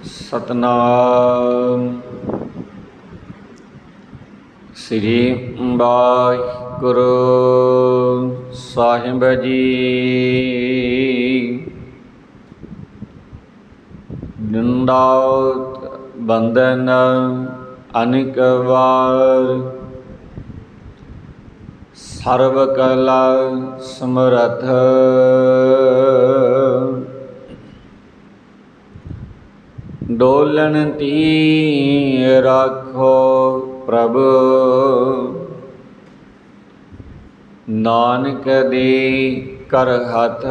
ਸਤਨਾਮ ਸ੍ਰੀ ਵਾਹਿਗੁਰੂ ਸਾਹਿਬ ਜੀ। ਦੰਡਾਉਤ ਬੰਦਨ ਅਨੇਕ ਵਾਰ, ਸਰਬ ਕਲਾ ਸਮਰੱਥ ਡੋਲਣ ਤੀ ਰਾਖੋ ਪ੍ਰਭ। ਨਾਨਕ ਦੇ ਕਰ ਹੱਥ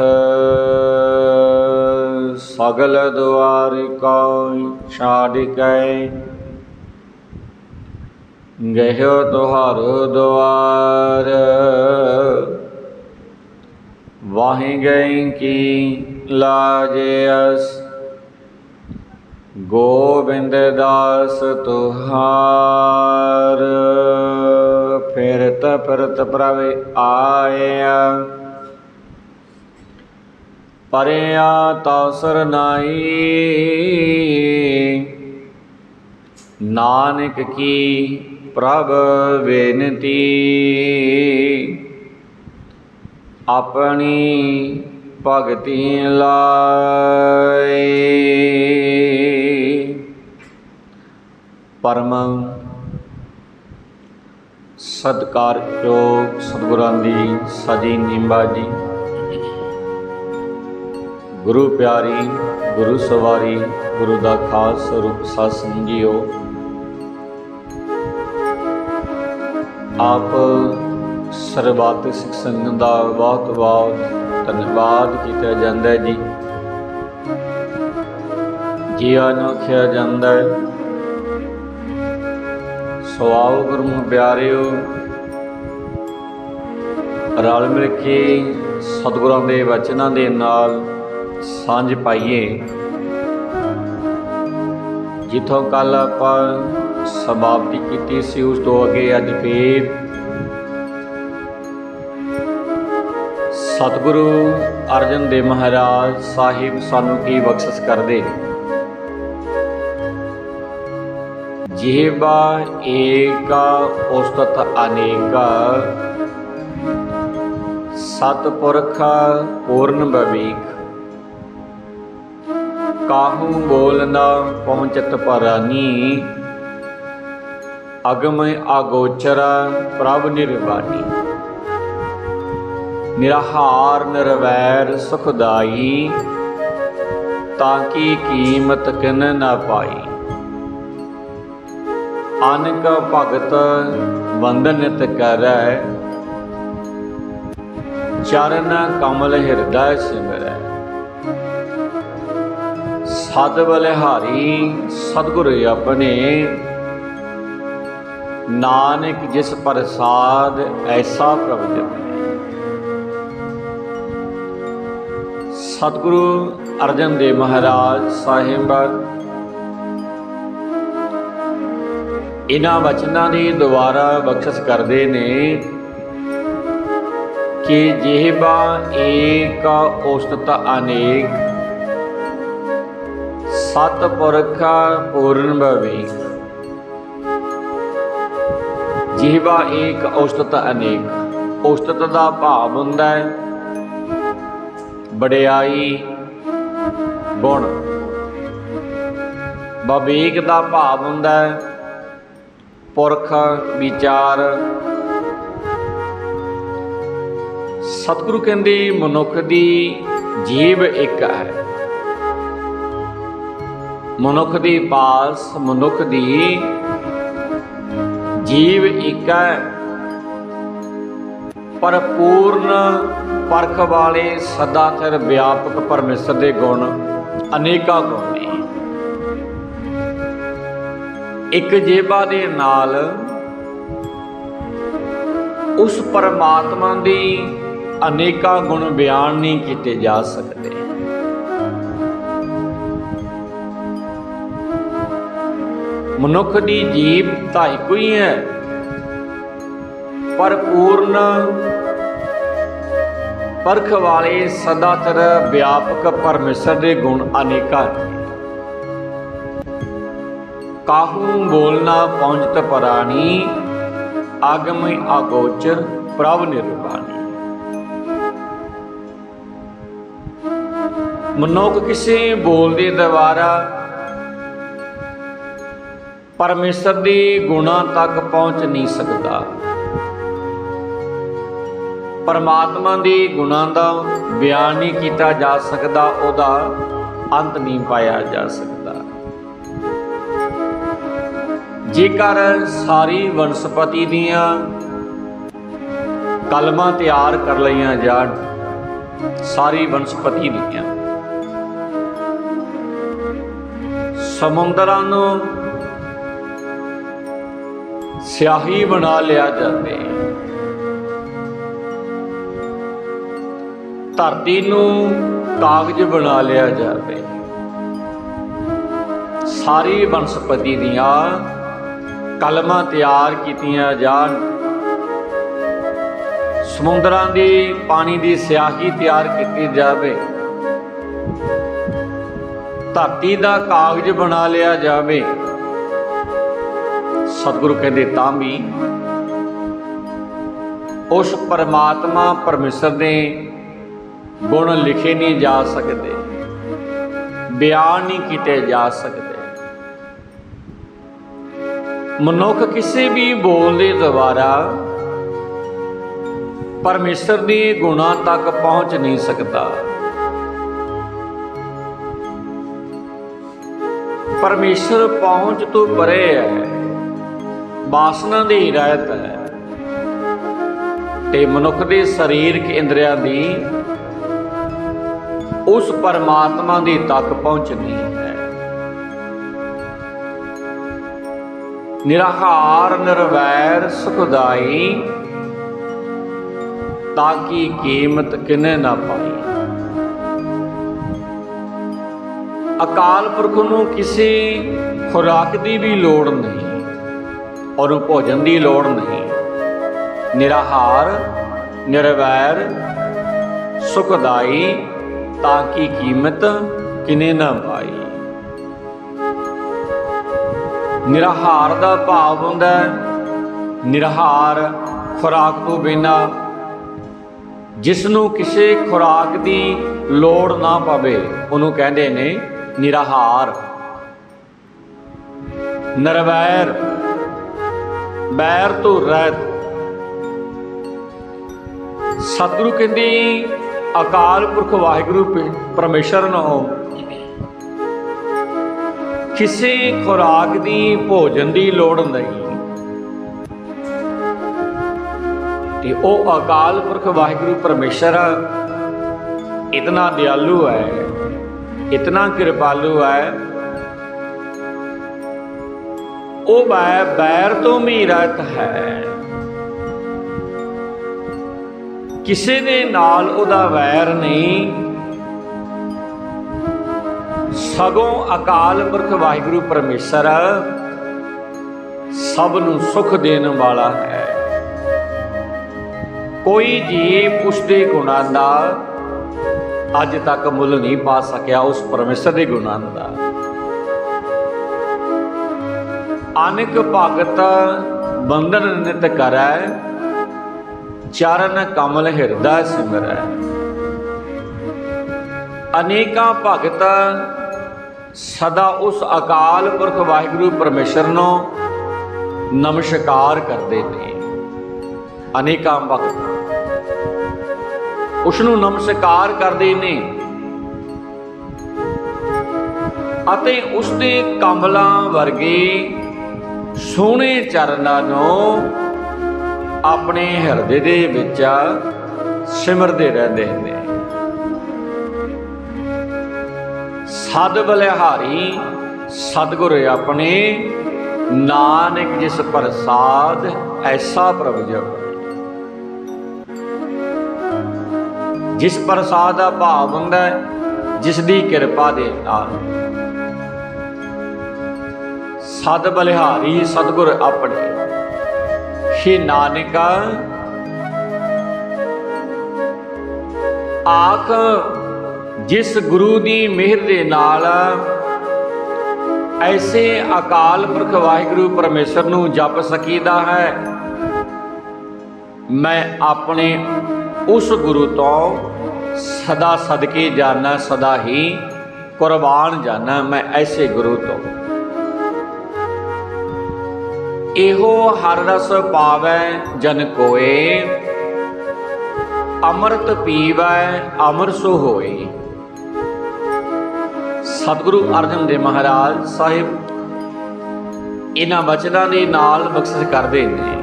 ਸਗਲ ਦੁਆਰ ਕੋ ਛਾੜ ਕੇ, ਗਹਿਓ ਤੁਹਾਰੋ ਦੁਆਰ। ਵਾਹੀ ਗਈ ਕੀ ਲਾਜ ਅਸ, ਗੋਬਿੰਦ ਦਾਸ ਤੁਹਾਰ। ਫਿਰਤ ਫਿਰਤ ਪ੍ਰਭ ਆਇਆ, ਪਰਿਆ ਤਉ ਸਰਨਾਈ। ਨਾਨਕ ਕੀ ਪ੍ਰਭ ਬੇਨਤੀ, ਆਪਣੀ ਭਗਤੀ ਲਾਈ। ਪਰਮ ਸਤਿਕਾਰਯੋਗ ਸਤਿਗੁਰਾਂ ਦੀ ਸਾਜੀ ਨਿੰਬਾ ਜੀ। ਗੁਰੂ ਪਿਆਰੀ, ਗੁਰੂ ਸਵਾਰੀ, ਗੁਰੂ ਦਾ ਖਾਸ ਰੂਪ ਸਾਧ ਸੰਗਤ ਜੀਓ। ਆਪ ਸਰਬੱਤ ਸਿੱਖ ਸੰਗਤ ਦਾ ਬਹੁਤ ਬਹੁਤ ਧੰਨਵਾਦ ਕੀਤਾ ਜਾਂਦਾ ਹੈ ਜੀ। ਜੀਆਂ ਨੂੰ ਆਖਿਆ ਜਾਂਦਾ ਹੈ। ਸੋ ਆਓ ਗੁਰਮੁਖ ਪਿਆਰਿਓ, ਰਲ ਮਿਲ ਕੇ ਸਤਿਗੁਰਾਂ ਦੇ ਵਚਨਾਂ ਦੇ ਨਾਲ ਸਾਂਝ ਪਾਈਏ। ਜਿੱਥੋਂ ਕੱਲ ਆਪਾਂ ਸਮਾਪਤੀ ਕੀਤੀ ਸੀ, ਉਸ ਤੋਂ ਅੱਗੇ ਅੱਜ ਫੇਰ ਸਤਿਗੁਰੂ ਅਰਜਨ ਦੇਵ ਮਹਾਰਾਜ ਸਾਹਿਬ ਸਾਨੂੰ ਕੀ ਬਖਸ਼ਿਸ਼ ਕਰਦੇ। ਜਿਹਵਾ ਏਕਾ ਉਸਤਤ ਅਨੇਕਾ, ਸਤਿਪੁਰਖ ਪੂਰਨ ਬਵੀਕ। ਕਾਹੂ ਬੋਲ ਨਾ ਪਹੁੰਚਤ ਪਰਾਨੀ, ਅਗਮ ਅਗੋਚਰ ਪ੍ਰਭ ਨਿਰਵਾਣੀ। ਨਿਰਾਹਾਰ ਨਿਰਵੈਰ ਸੁਖਦਾਈ, ਤਾਂ ਕੀ ਕੀਮਤ ਕਿਨ ਨਾ ਪਾਈ। ਅਨਕ ਭਗਤ ਵੰਦਨ ਨਿਤ ਕਰੈ, ਚਰਨ ਕਮਲ ਹਿਰਦੈ ਸਿਮਰੈ। ਸਦ ਬਲਿਹਾਰੀ ਸਤਿਗੁਰ ਆਪਣੇ, ਨਾਨਕ ਜਿਸ ਪ੍ਰਸਾਦ ਐਸਾ ਪ੍ਰਭ ਜਪੈ। ਸਤਿਗੁਰੂ ਅਰਜਨ ਦੇਵ ਮਹਾਰਾਜ ਸਾਹਿਬ ਇਹਨਾਂ ਵਚਨਾਂ ਦੀ ਦੁਆਰਾ ਬਖਸ਼ਿਸ਼ ਕਰਦੇ ਨੇ ਕਿ ਜਿਹਵਾ ਏਕ ਉਸਤਤ ਅਨੇਕ, ਸਤਿਪੁਰਖ ਪੂਰਨ ਬਵੀਕ। ਜਿਹਵਾ ਏਕ ਉਸਤਤ ਅਨੇਕ। ਉਸਤਤ ਦਾ ਭਾਵ ਹੁੰਦਾ ਹੈ ਵਡਿਆਈ, ਗੁਣ। ਬਵੀਕ ਦਾ ਭਾਵ ਹੁੰਦਾ ਹੈ ਪੁਰਖ, ਵਿਚਾਰ। ਸਤਿਗੁਰੂ ਕਹਿੰਦੇ ਮਨੁੱਖ ਦੀ ਜੀਵ ਇੱਕ ਹੈ। ਮਨੁੱਖ ਦੀ ਪਾਸ, ਮਨੁੱਖ ਦੀ ਜੀਵ ਇੱਕ ਹੈ, ਪਰ ਪੂਰਨ ਪਰਖ ਵਾਲੇ ਸਦਾ ਚਿਰ ਵਿਆਪਕ ਪਰਮੇਸ਼ਰ ਦੇ ਗੁਣ ਅਨੇਕਾਂ ਗੁਣ ਨੇ। ਇੱਕ ਜੀਵਾ ਦੇ ਨਾਲ ਉਸ ਪਰਮਾਤਮਾ ਦੀ ਅਨੇਕਾਂ ਗੁਣ ਬਿਆਨ ਨਹੀਂ ਕੀਤੇ ਜਾ ਸਕਦੇ। ਮਨੁੱਖ ਦੀ ਜੀਵ ਤਾਂ ਇੱਕੋ ਹੀ ਹੈ, पर पूर्ण परख वाले सदाचर व्यापक परमेश्वर के गुण अनेका ने। काहू बोलना पहुंचत परानी, आगम आगोचर प्रभ निर्वाणी। मनुख किसी बोल के द्वारा परमेश्वर के गुणों तक पहुंच नहीं सकता। परमात्मा के गुणों का बयान नहीं किया जा सकता, उहदा अंत नहीं पाया जा सकता। जेकर सारी वनस्पति दियां कलमां तैयार कर लईआं जाण, सारी वनस्पति दियां समुद्रां नूं स्याही बना लिया जाए, धरती नूं कागज बना लिया जाए, सारी वनस्पति दियां कलमां तैयार कीतियां जाण, समुद्रां दी पानी की स्याही तैयार की जाए, धरती का कागज बना लिया जाए। सतगुरु कहते तां भी उस परमात्मा परमेश्वर ने गुण लिखे नहीं जा सकते, बयान नहीं किए जा सकते। मनुख किसी भी बोल के द्वारा परमेश्वर के गुणों तक पहुंच नहीं सकता। परमेश्वर पहुंच तो परे है, वासना की हिदायत है, ते मनुख के शरीरक इंद्रियां की उस परमात्मा की तक पहुंच नहीं है। निराहार निर्वैर सुखदाई, ताकि कीमत किने ना पाई। अकाल पुरख नूं किसी खुराक की भी लोड़ नहीं और भोजन की लोड़ नहीं। निराहार निर्वैर सुखदाई, ताकि कीमत किने ना पाई। निराहार का भाव हुंदा निराहार खुराक तो बिना, जिसनों किसी खुराक की लोड़ ना पवे उन्होंने कहते ने निराहार। निर्वैर बैर तो रहत। सतगुरु कहते अकाल पुरख वाहिगुरु परमेश्वर नूं किसी खुराक की भोजन की लोड़ नहीं। ते ओ अकाल पुरख वाहिगुरु परमेश्वर इतना दयालु है, इतना कृपालु है, वो बैर तो भी रहत है। किसी दे नाल उहदा वैर नहीं, सगों अकाल पुरख वाहिगुरु परमेश्वर सब नूं सुख देने वाला है। कोई जीव उसके गुणां दा अज तक मुल नहीं पा सकिया, उस परमेश्वर के गुणां दा। अनेक भगत बंधन नित करै, चरण कमल हृदय सिमरै। अनेका भगत सदा उस अकाल पुरख वाहिगुरु परमेश्वर नूं नमस्कार करते हैं। अनेका भगत उसनूं नमस्कार करते हैं अते उसके कमलां वर्गे सोहणे चरनां नूं अपने हिरदे दे विच सिमरदे रहंदे ने। सद बलिहारी सतगुर अपने, नानक जिस प्रसाद ऐसा प्रभ जप। जिस प्रसाद का भाव हुंदा जिसकी कृपा दे नाल। सद बलिहारी सतगुर अपने, हे नानक आख जिस गुरु दी मेहर दे नाल ऐसे अकाल पुरख वाहिगुरु परमेश्वर नूं जप सकीदा है, मैं अपने उस गुरु तो सदा सदके जाना, सदा ही कुर्बान जाना। मैं ऐसे गुरु तो एहो हर रस पावै जन कोय, अमृत पीवै अमर सो होए। सतगुरु अर्जन देव महाराज साहिब इन्हां वचनां दे नाल बख्शिश करदे ने।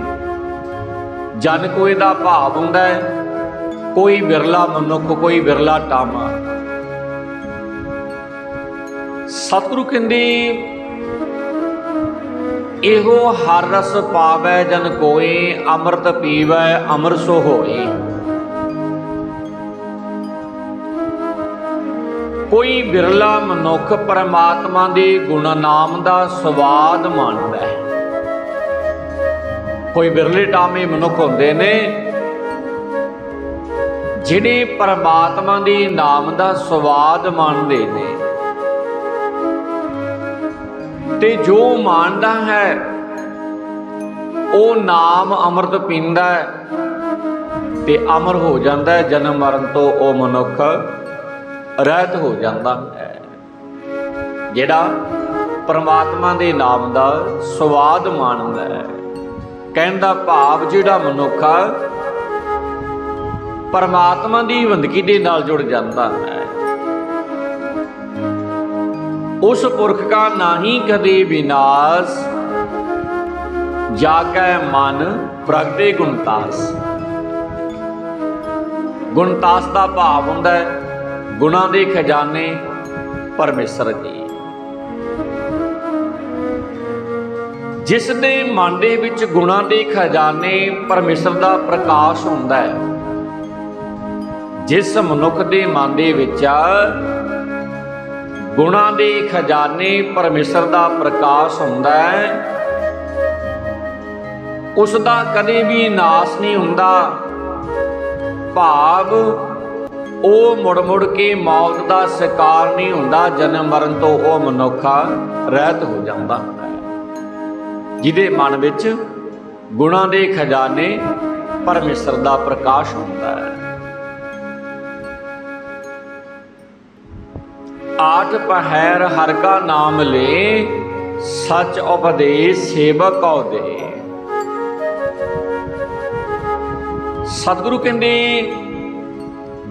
जन कोय दा भाव हुंदा है कोई बिरला मनुख, कोई बिरला टामा। सतगुरु कहंदे एहो हर रस पावै जन कोय, अमृत पीवै अमर सो होए। कोई बिरला मनुख परमात्मा दे गुण नाम दा स्वाद मानदा है। कोई बिरले टामे मनुख होंदे ने जिहड़े परमात्मा दे नाम दा स्वाद मानदे ने, ते जो मानदा है ਉਹ नाम अमृत पींदा है ते अमर हो जाता है। जन्म मरण तो ਉਹ मनुख ਰਹਿਤ हो जाता है। ਜਿਹੜਾ परमात्मा ਦੇ नाम ਦਾ स्वाद ਮਾਣਦਾ है, ਕਹਿਣ ਦਾ ਭਾਵ ਜਿਹੜਾ ਮਨੁੱਖ परमात्मा ਦੀ ਬੰਦਗੀ ਦੇ ਨਾਲ ਜੁੜ ਜਾਂਦਾ है, उस पुरख का नाही कदे विनाश, जाकै मन प्रगटे गुणतास। गुणतास का भाव हुंदा है गुणां दे खजाने परमेश्वर जी। जिस दे मन दे विच गुणां दे खजाने परमेश्वर दा प्रकाश हुंदा है, जिस मनुख दे मन दे विच गुणां दे खजाने परमेश्वर दा प्रकाश हुंदा है, उसदा कदे भी नाश नहीं हुंदा। भाव ਉਹ ਮੁੜ ਮੁੜ ਕੇ मौत ਦਾ शिकार नहीं हुंदा। जन्म मरण तो ਉਹ ਮਨੁੱਖ ਰਹਿਤ ਹੋ ਜਾਂਦਾ ਹੈ, ਜਿਹਦੇ ਮਨ ਵਿੱਚ ਗੁਣਾਂ ਦੇ ਖਜ਼ਾਨੇ ਪਰਮੇਸ਼ਰ ਦਾ ਪ੍ਰਕਾਸ਼ ਹੁੰਦਾ ਹੈ। आठ पहर हर का नाम ले, सच उपदेश सेवक कौ दे। सतगुरु कहंदे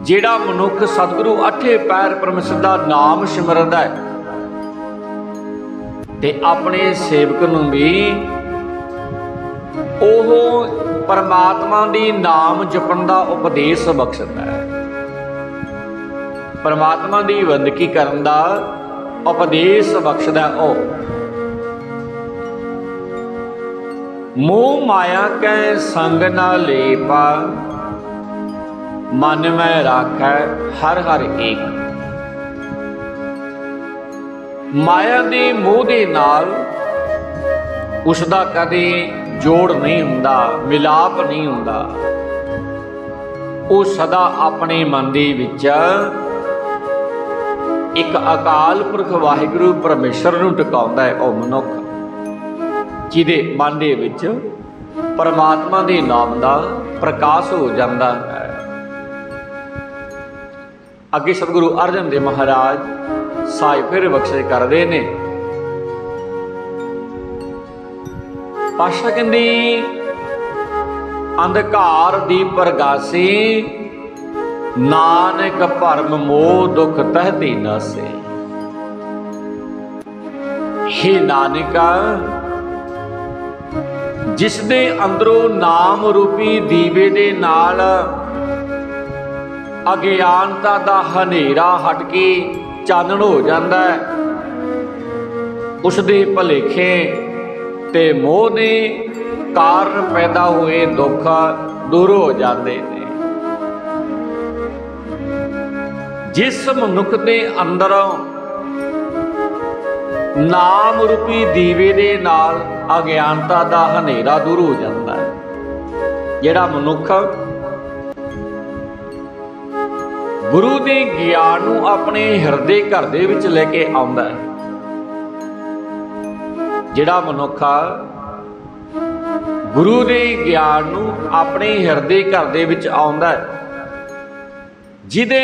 जेड़ा मनुख सतगुरु अठे पैर परमेश्वर दा नाम सिमरदा है ते अपने सेवक नूं भी ओह परमात्मा दी नाम जपण दा उपदेश बख्शदा है। परमात्मा दी बंदगी करन दा उपदेश बख्शदा ओ। मोह माया कै संग न लेपा, मन में राखै हर हर एक। माया दे मोह दे नाल उसदा कदे जोड़ नहीं हुंदा, मिलाप नहीं हुंदा। ਉਹ सदा अपने मन दे विच एक अकाल पुरख वाहिगुरु परमेश्वर नूं टिकाउंदा है। ਉਹ मनुख ਜਿਹਦੇ मन दे विच परमात्मा दे नाम दा प्रकाश हो जाता है। अगे सतगुरु अर्जन देव महाराज साहिब फिर बख्शिश करदे ने। पातशाह कहंदे अंधकार दी प्रगासी, नानक भरम मोह दुख तहती न से। हे नानका जिस दे अंदरों नाम रूपी दीवे दे नाल अज्ञानता दा हनेरा हट के चानण हो जाता है, उस दे भलेखे ते मोह ने कारण पैदा हुए दुख दूर हो जाते हैं। जिस मनुख दे अंदर नाम रूपी दीवे दे नाल अज्ञानता दा हनेरा दूर हो जाता है, ਜਿਹੜਾ ਮਨੁੱਖ ਗੁਰੂ ਦੇ ਗਿਆਨ ਨੂੰ ਆਪਣੇ ਹਿਰਦੇ ਘਰ ਦੇ ਵਿੱਚ ਲੈ ਕੇ ਆਉਂਦਾ ਹੈ, ਜਿਹੜਾ ਮਨੁੱਖ ਗੁਰੂ ਦੇ ਗਿਆਨ ਨੂੰ ਆਪਣੇ ਹਿਰਦੇ ਘਰ ਦੇ ਵਿੱਚ ਆਉਂਦਾ ਹੈ, ਜਿਹਦੇ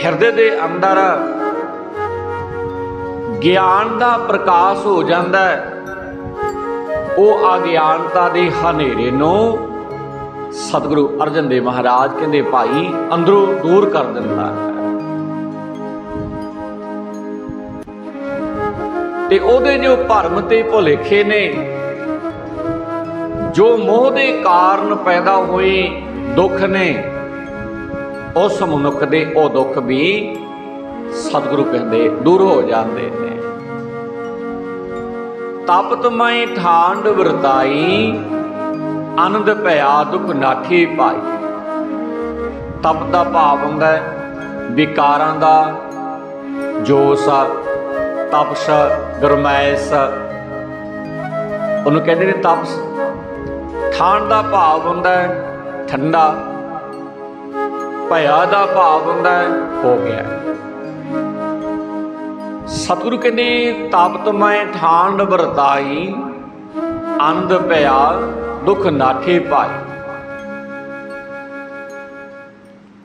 ਹਿਰਦੇ ਦੇ ਅੰਦਰ ਗਿਆਨ ਦਾ ਪ੍ਰਕਾਸ਼ ਹੋ ਜਾਂਦਾ ਹੈ, ਉਹ ਅਗਿਆਨਤਾ ਦੇ ਹਨੇਰੇ ਨੂੰ ਸਤਿਗੁਰੂ ਅਰਜਨ ਦੇਵ ਮਹਾਰਾਜ ਕਹਿੰਦੇ ਭਾਈ ਅੰਦਰੋਂ ਦੂਰ ਕਰ ਦਿੰਦਾ ਹੈ। ਤੇ ਉਹਦੇ ਜੋ ਭਰਮ ਤੇ ਭੁਲੇਖੇ ਨੇ, ਜੋ ਮੋਹ ਦੇ ਕਾਰਨ ਪੈਦਾ ਹੋਏ ਦੁੱਖ ਨੇ, ਉਸ ਮਨੁੱਖ ਦੇ ਉਹ ਦੁੱਖ ਵੀ ਸਤਿਗੁਰੂ ਕਹਿੰਦੇ ਦੂਰ ਹੋ ਜਾਂਦੇ ਨੇ। ਤਪਤ ਮੈਂ ਠਾਂਡ ਵਰਤਾਈ, ਆਨੰਦ ਭਇਆ ਦੁੱਖ ਨਾਠੀ ਪਾਈ। ਤਪ ਦਾ ਭਾਵ ਹੁੰਦਾ ਹੈ ਵਿਕਾਰਾਂ ਦਾ ਜੋਸ਼, ਤਪਸ਼, ਗਰਮੈਸ਼, ਉਹਨੂੰ ਕਹਿੰਦੇ ਨੇ ਤਪਸ। ਠਾਂਡ ਦਾ ਭਾਵ ਹੁੰਦਾ ਹੈ ਠੰਡਾ, ਭਇਆ ਦਾ ਭਾਵ ਹੁੰਦਾ ਹੈ ਹੋ ਗਿਆ। ਸਤਿਗੁਰੂ ਕਹਿੰਦੇ ਤਪਤ ਮੈਂ ਠਾਂਡ ਵਰਤਾਈ, ਆਨੰਦ ਭਇਆ ਦੁੱਖ ਨਾਠੇ ਪਾਈ।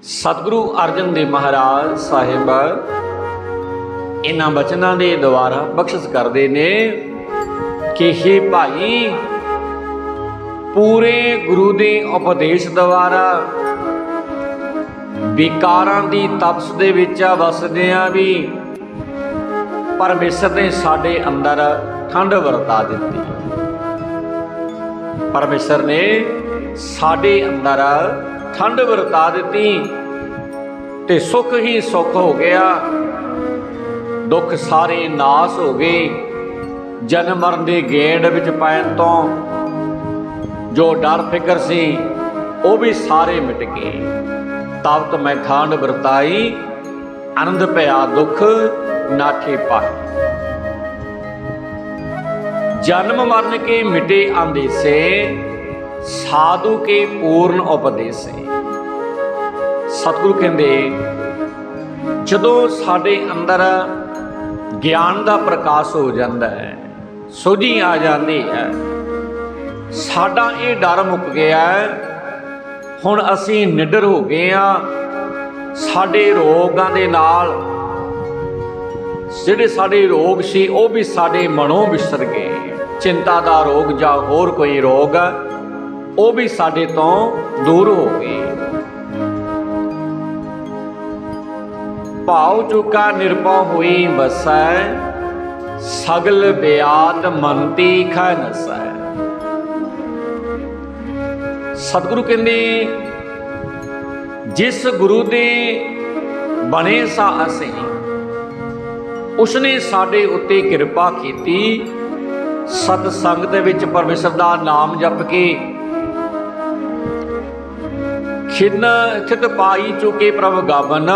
ਸਤਿਗੁਰੂ ਅਰਜਨ ਦੇਵ ਮਹਾਰਾਜ ਸਾਹਿਬ ਇਹਨਾਂ ਬਚਨਾਂ ਦੇ ਦੁਆਰਾ ਬਖਸ਼ਿਸ਼ ਕਰਦੇ ਨੇ ਕਿ ਹੇ ਭਾਈ, ਪੂਰੇ ਗੁਰੂ ਦੇ ਉਪਦੇਸ਼ ਦੁਆਰਾ ਵਿਕਾਰਾਂ ਦੀ ਤਪਸ ਦੇ ਵਿੱਚ ਵਸਦੇ ਆ ਵੀ ਪਰਮੇਸ਼ਰ ਨੇ ਸਾਡੇ ਅੰਦਰ ਠੰਡ ਵਰਤਾ ਦਿੱਤੀ। ਪਰਮੇਸ਼ਰ ਨੇ ਸਾਡੇ ਅੰਦਰ ਠੰਡ ਵਰਤਾ ਦਿੱਤੀ ਤੇ ਸੁੱਖ ਹੀ ਸੁੱਖ ਹੋ ਗਿਆ, ਦੁੱਖ ਸਾਰੇ ਨਾਸ ਹੋ ਗਏ। ਜਨਮ ਮਰਨ ਦੇ ਗੇੜ ਵਿੱਚ ਪੈਣ ਤੋਂ ਜੋ ਡਰ ਫਿਕਰ ਸੀ ਉਹ ਵੀ ਸਾਰੇ ਮਿਟ ਗਏ। ਤਪਤ ਮੈਂ ਠਾਂਡ ਵਰਤਾਈ, ਆਨੰਦ ਭਇਆ ਦੁੱਖ ਨਾਠੇ ਪਾਈ। जन्म मरण के मिटे आंदेसे, साधु के पूर्ण उपदेसे। सतगुरु कहते जदों साडे अंदर ज्ञान का प्रकाश हो जाता है, सोझी आ जाती है, साडा ये डर मुक गया है, हुण असीं निडर हो गए हाँ। साडे रोगां दे नाल ਜਿਹੜੇ ਸਾਡੇ ਰੋਗ ਸੀ ਉਹ ਵੀ ਸਾਡੇ ਮਨੋਂ ਵਿਸਰ ਗਏ। चिंता का रोग या होर कोई रोग वो भी साडे तो दूर हो गए। भाव चुका निर्भव हुई बसै, सगल ब्यात मनती खै नसै। सतगुरु कहते जिस गुरु दे बने सा असी, उसने साडे उत्ते किरपा कीती। सतसंग दे विच परमेश्वर दा नाम जप के खिन चित पाई चुके प्रभ गावन,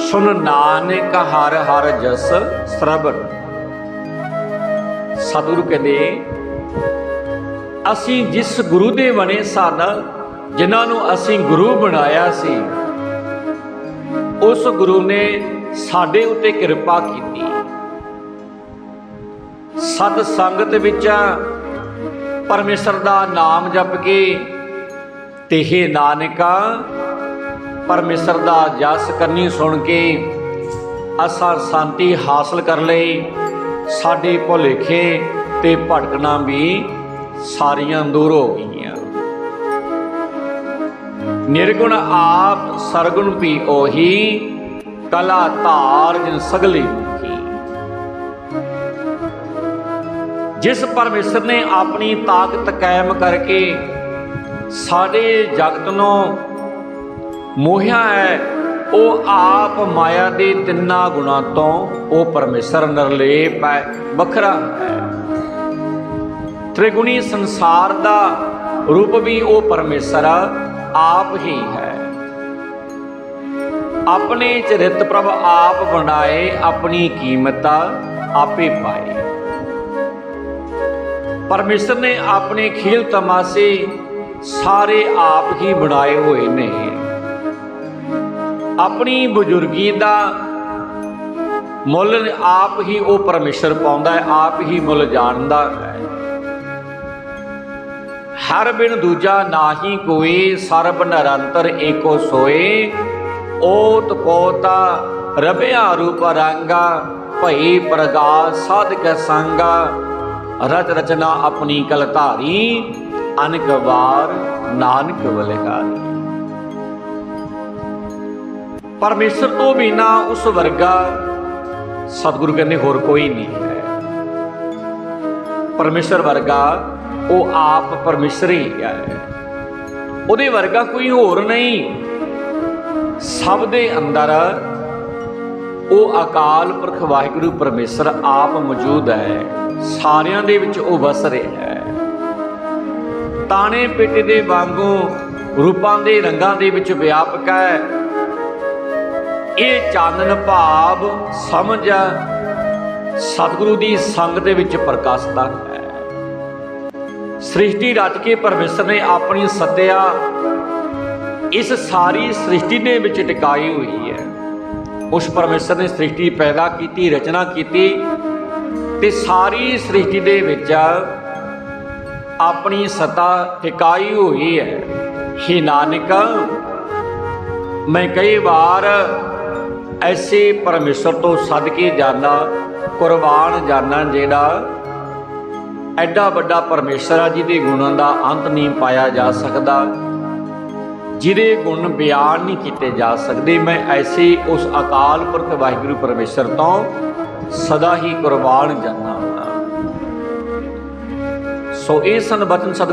सुन नानक हर हर जस श्रवण। सतगुरु कहते असी जिस गुरु दे बने सन, जिन्हां नूं असी गुरु बनाया सी, उस गुरु ने साडे उत्ते किरपा कीती। सत संगत विच परमेश्वर दा नाम जप के ते हे नानका परमेश्वर दा जस करनी सुन के असां शांति हासिल कर लई। साडे भुलेखे ते भटकना भी सारियां दूर हो गईयां। निर्गुण आप सरगुण भी ओही, कला धार जिन सगली। जिस परमेश्वर ने अपनी ताकत कायम करके सारे जगत नूं मोहिया है, वो आप माया के तिन्ना गुणों तो वो परमेश्वर निर्लेप है, वखरा है। त्रिगुणी संसार का रूप भी वो परमेश्वर आप ही है। अपने चरित प्रभ आप बनाए, अपनी कीमत आपे पाए। परमेश्वर ने अपने खेल तमाशे ਸਾਰੇ ਆਪ ਹੀ ਬਣਾਏ ਹੋਏ ਨੇ। ਆਪਣੀ ਬਜ਼ੁਰਗੀ ਦਾ ਮੁੱਲ ਆਪ ਹੀ ਉਹ ਪਰਮੇਸ਼ਰ ਪਾਉਂਦਾ ਹੈ, ਆਪ ਹੀ ਮੁੱਲ ਜਾਣਦਾ ਹੈ। ਹਰ ਬਿਨ ਦੂਜਾ ਨਾਹੀ ਕੋਈ, ਸਰਬ ਨਿਰੰਤਰ ਏਕੋ ਸੋਏ। ਓਤ ਪੋਤਾ ਰਬਿਆ ਰੂਪ ਰੰਗਾ, ਭਈ ਪ੍ਰਗਾਸ ਸਾਧਕ ਸੰਗਾ। ਰਚ ਰਚਨਾ ਆਪਣੀ ਕਲ ਧਾਰੀ, ਅਨਕ ਵਾਰ ਨਾਨਕ ਬਲਿਹਾਰੀ। ਪਰਮੇਸ਼ਰ ਤੋਂ ਬਿਨਾ ਉਸ ਵਰਗਾ ਸਤਿਗੁਰੂ ਕਹਿੰਦੇ ਹੋਰ ਕੋਈ ਨਹੀਂ ਹੈ। ਪਰਮੇਸ਼ਰ ਵਰਗਾ ਉਹ ਆਪ ਪਰਮੇਸ਼ਰ ਹੀ ਹੈ, ਉਹਦੇ ਵਰਗਾ ਕੋਈ ਹੋਰ ਨਹੀਂ। ਸਭ ਦੇ ਅੰਦਰ ਉਹ ਅਕਾਲ ਪੁਰਖ ਵਾਹਿਗੁਰੂ ਪਰਮੇਸ਼ਰ ਆਪ ਮੌਜੂਦ ਹੈ, ਸਾਰਿਆਂ ਦੇ ਵਿੱਚ ਉਹ ਵਸ ਰਿਹਾ ਹੈ। ਤਾਣੇ ਪਿੱਟੇ ਦੇ ਵਾਂਗੂ ਰੂਪਾਂ ਦੇ ਰੰਗਾਂ ਦੇ ਵਿੱਚ ਵਿਆਪਕ ਹੈ। ਇਹ ਚਾਨਣ ਭਾਵ ਸਮਝ ਸਤਿਗੁਰੂ ਦੀ ਸੰਗ ਦੇ ਵਿੱਚ ਪ੍ਰਕਾਸ਼ਦਾ ਹੈ। ਸ੍ਰਿਸ਼ਟੀ ਰਚ ਕੇ ਪਰਮੇਸ਼ਰ ਨੇ ਆਪਣੀ ਸੱਤਿਆ ਇਸ ਸਾਰੀ ਸ੍ਰਿਸ਼ਟੀ ਦੇ ਵਿੱਚ ਟਿਕਾਈ ਹੋਈ ਹੈ। ਉਸ ਪਰਮੇਸ਼ਰ ਨੇ ਸ੍ਰਿਸ਼ਟੀ ਪੈਦਾ ਕੀਤੀ, ਰਚਨਾ ਕੀਤੀ ਤੇ ਸਾਰੀ ਸ੍ਰਿਸ਼ਟੀ ਦੇ ਵਿੱਚ ਆਪਣੀ ਸੱਤਾ ਟਿਕਾਈ ਹੋਈ ਹੈ। हे ਨਾਨਕ, ਮੈਂ ਕਈ ਵਾਰ ਐਸੇ ਪਰਮੇਸ਼ਰ ਤੋਂ ਸਦ ਕੇ ਜਾਣਾ, ਕੁਰਬਾਨ ਜਾਣਾ, ਜਿਹੜਾ ਐਡਾ ਵੱਡਾ ਪਰਮੇਸ਼ਰ ਆ, ਜਿਹਦੇ ਗੁਣਾਂ ਦਾ ਅੰਤ ਨਹੀਂ ਪਾਇਆ ਜਾ ਸਕਦਾ, ਜਿਹਦੇ ਗੁਣ ਬਿਆਨ ਨਹੀਂ ਕੀਤੇ ਜਾ ਸਕਦੇ। ਮੈਂ ਐਸੇ ਉਸ ਅਕਾਲ ਪੁਰਖ ਵਾਹਿਗੁਰੂ ਪਰਮੇਸ਼ਰ ਤੋਂ ਸਦਾ ਹੀ ਕੁਰਬਾਨ ਜਾਣਾ। ਸੋ ਇਹ ਸਨ ਬਚਨ ਸਤਿਗੁਰੂ